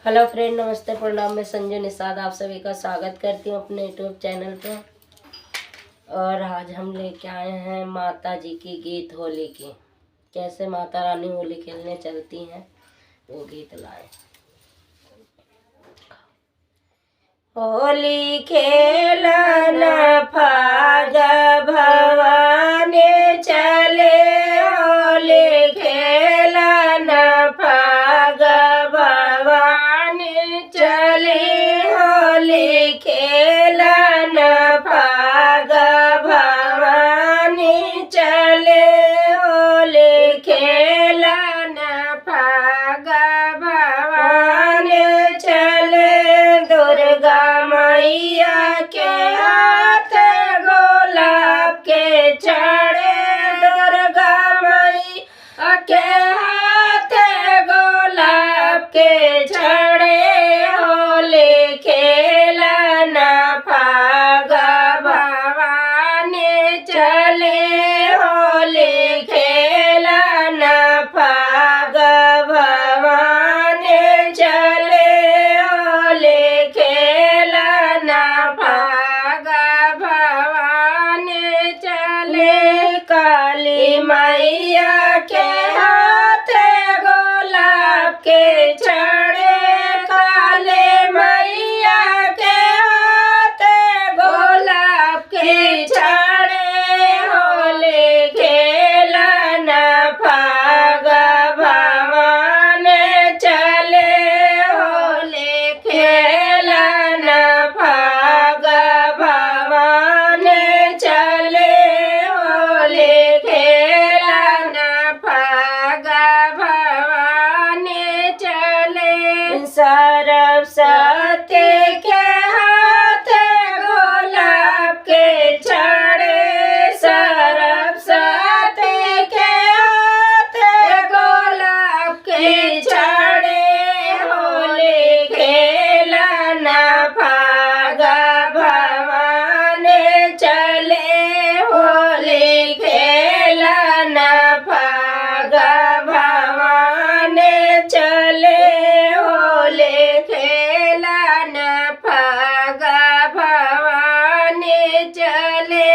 Hello friend, नमस्ते, प्रणाम। मैं संजू निषाद आप सभी का स्वागत करती हूँ अपने यूट्यूब चैनल पे। और आज हम लेके आए हैं माता जी की गीत होली की। कैसे माता रानी होली खेलने चलती हैं वो गीत लाए। होली खेलन फाग भवानी चले, होली खेलन फाग भवानी चले, होली खेलन फाग भवानी चले, होली खेलन फाग भवानी चले। दुर्गा मैया के हाथ गुलाब के चढ़े, दुर्गा मैया के हाथ गुलाब के चढ़े, होली खेलन फाग भवानी चले, होली खेलन फाग भवानी चले, होली खेलन फाग भवानी चले। काली मैया के हाथ गुलाब के चढ़े, काली मैया के हाथ गुलाब के चढ़े, होली खेलन फाग भवानी चले, होली खेलन फाग भवानी चले, होली खेलन फाग भवानी चले। सरस्वती के हाथ गुलाब के चढ़े, सरस्वती के हाथ गुलाब के चढ़े, होली खेलन फाग भवानी चले, होली खेलन फाग भवानी चले, होली खेलन फाग भवानी चले।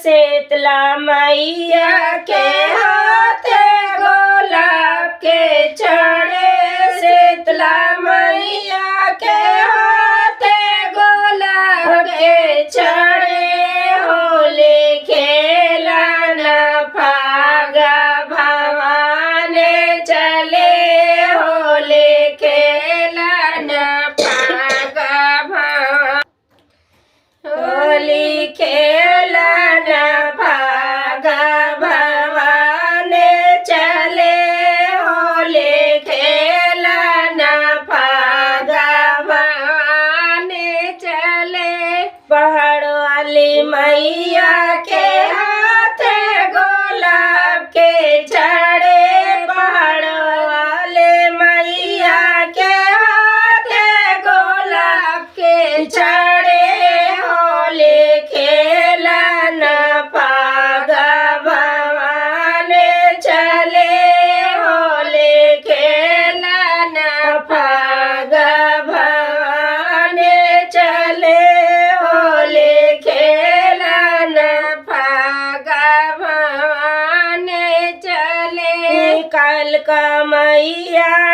शीतला मैया के हाथ गुलाब के चढ़े, शीतला मैया के हाथ गुलाब के चढ़े, होली खेलन फाग भवानी चले, होली खेलन फाग भवानी, होली खेलन फाग भवानी चले, होली खेलन फाग भवानी चले। पहाड़ वाली मैया के हाथ गुलाब के चढ़े, पहाड़ वाले मैया के हाथ गुलाब के चढ़े, होली खेलन फाग भवानी चले, होली खेलन फाग भवानी चले, होली खेलन फाग भवानी चले। कालका मैया